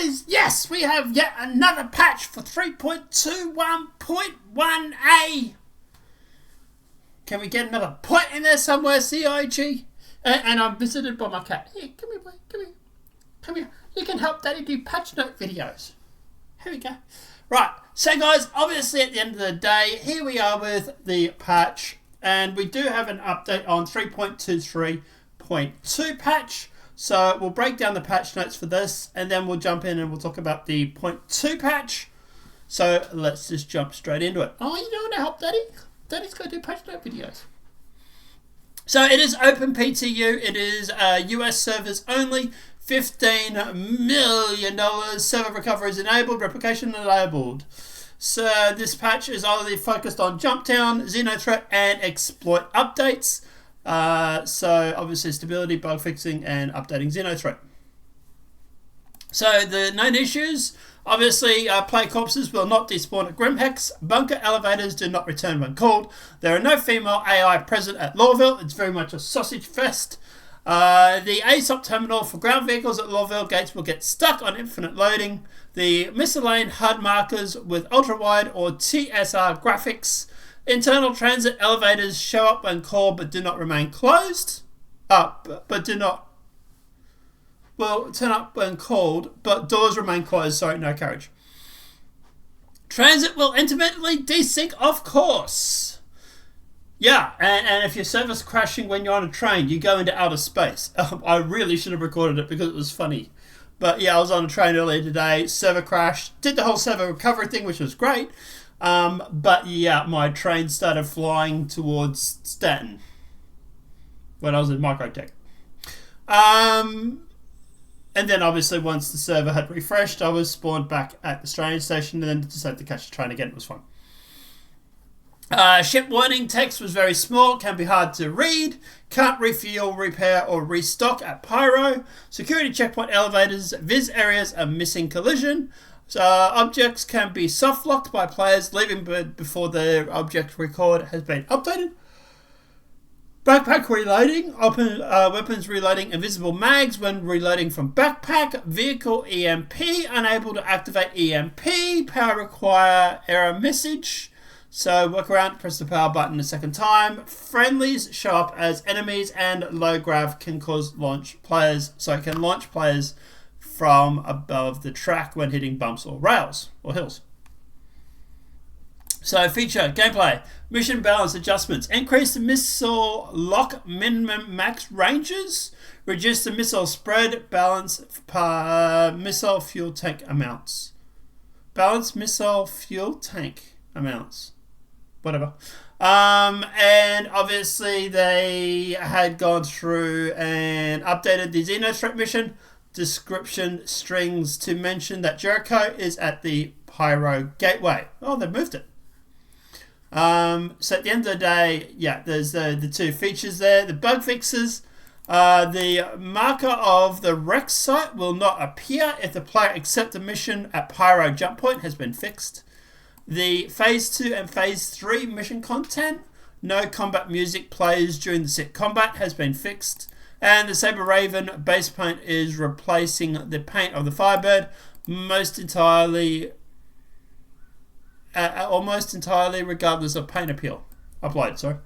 guys, yes, we have yet another patch for 3.21.1a. Can we get another point in there somewhere, CIG? And I'm visited by my cat. Here, come here, boy, come here. Come here. You can help Daddy do patch note videos. Here we go. Right, so guys, obviously at the end of the day, here we are with the patch. And we do have an update on 3.23.2 patch. So we'll break down the patch notes for this, and then we'll jump in and we'll talk about the 0.2 patch. So let's just jump straight into it. Oh, you don't want to help Daddy? Daddy's going to do patch note videos. So it is open PTU. It is US servers only. $15 million. Server recovery is enabled. Replication enabled. So this patch is only focused on Jumpdown, Xenothreat, and exploit updates. So obviously stability, bug fixing, and updating Xenothreat. So the known issues, obviously player corpses will not despawn at Grimhex. Bunker elevators do not return when called. There are no female AI present at Lawville. It's very much a sausage fest. The ASOP terminal for ground vehicles at Lawville gates will get stuck on infinite loading. The misaligned HUD markers with ultra-wide or TSR graphics. Internal transit elevators show up when called but do not remain closed. Turn up when called, but doors remain closed. Sorry, no carriage. Transit will intermittently desync, of course. Yeah, and if your server's crashing when you're on a train, you go into outer space. I really should have recorded it because it was funny. But yeah, I was on a train earlier today, server crashed, did the whole server recovery thing, which was great. But yeah, my train started flying towards Staten when I was in Microtech. And then obviously once the server had refreshed, I was spawned back at the train station and then decided to catch the train again. It was fun. Ship warning text was very small, can be hard to read. Can't refuel, repair, or restock at Pyro. Security checkpoint elevators, viz areas are missing collision. So objects can be soft locked by players leaving before their object record has been updated. Backpack reloading, weapons reloading invisible mags when reloading from backpack. Vehicle EMP, unable to activate EMP. Power require error message. So work around, press the power button a second time. Friendlies show up as enemies, and low grav can launch players from above the track when hitting bumps or rails or hills. So feature, gameplay, mission balance adjustments, increase the missile lock minimum max ranges, reduce the missile spread, balance missile fuel tank amounts. Balance missile fuel tank amounts. Whatever. And obviously they had gone through and updated the Xenothreat mission. Description strings to mention that Jericho is at the Pyro Gateway. Oh, they moved it. So at the end of the day, yeah, there's the two features there. The bug fixes. The marker of the wreck site will not appear if the player accepts the mission at Pyro Jump Point has been fixed. The Phase 2 and Phase 3 mission content, no combat music plays during the set combat, has been fixed. And the Saber Raven base paint is replacing the paint of the Firebird almost entirely regardless of paint upload.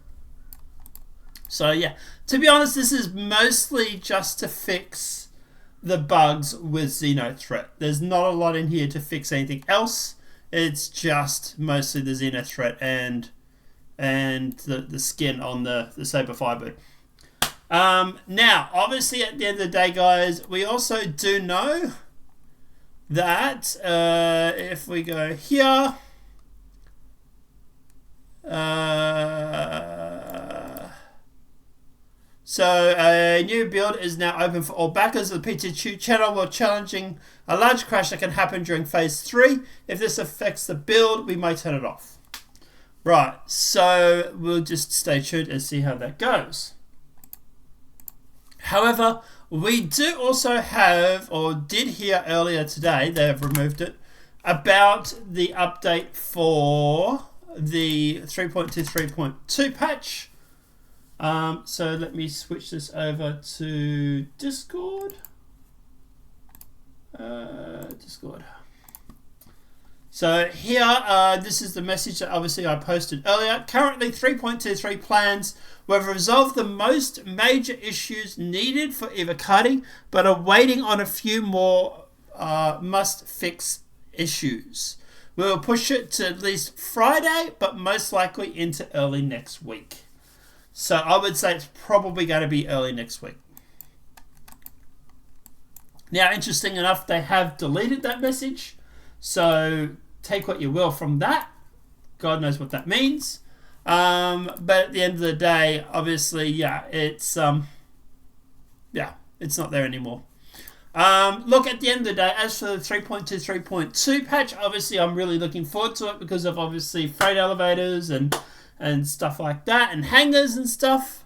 So yeah, to be honest, this is mostly just to fix the bugs with Xenothreat. There's not a lot in here to fix anything else. It's just mostly the Xenothreat and the skin on the Saber Firebird. Now, obviously, at the end of the day, guys, we also do know that if we go here, so a new build is now open for all backers of the PTU channel while challenging a large crash that can happen during Phase 3. If this affects the build, we may turn it off. Right, so we'll just stay tuned and see how that goes. However, we do also have, or did hear earlier today, they have removed it, about the update for the 3.23.2 patch. So let me switch this over to Discord. Discord. So here, this is the message that obviously I posted earlier. Currently, 3.23 plans will resolve the most major issues needed for Evocati, but are waiting on a few more must-fix issues. We will push it to at least Friday, but most likely into early next week. So I would say it's probably going to be early next week. Now, interesting enough, they have deleted that message. So take what you will from that. God knows what that means. But at the end of the day, obviously, it's not there anymore. Look, at the end of the day, as for the 3.2 patch, obviously I'm really looking forward to it because of obviously freight elevators and stuff like that, and hangars and stuff.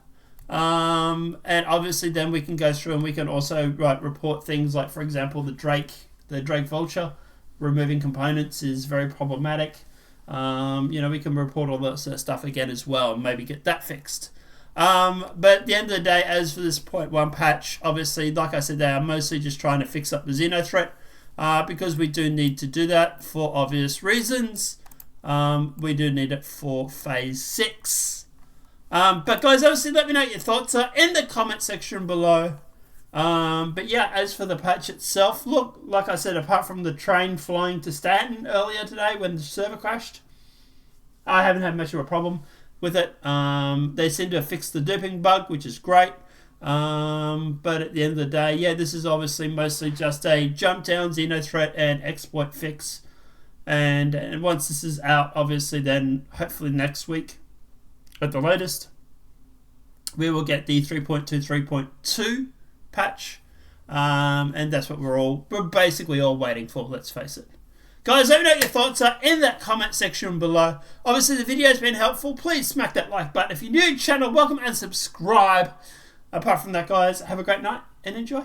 And obviously then we can go through and we can also report things like, for example, the Drake Vulture. Removing components is very problematic. We can report all that sort of stuff again as well and maybe get that fixed. But at the end of the day, as for this 0.1 patch, obviously, like I said, they are mostly just trying to fix up the Xeno threat because we do need to do that for obvious reasons. We do need it for Phase 6. But guys, obviously, let me know what your thoughts are in the comment section below. But yeah, as for the patch itself, look, like I said, apart from the train flying to Stanton earlier today when the server crashed, I haven't had much of a problem with it. They seem to have fixed the duping bug, which is great. But at the end of the day, this is obviously mostly just a jump down, Xeno threat, and exploit fix. And once this is out, obviously then hopefully next week at the latest, we will get the 3.2 patch, and that's what we're basically all waiting for, let's face it. Guys, let me know what your thoughts are in that comment section below. Obviously the video has been helpful. Please smack that like button. If you're new to the channel, welcome and subscribe. Apart from that, guys, have a great night and enjoy.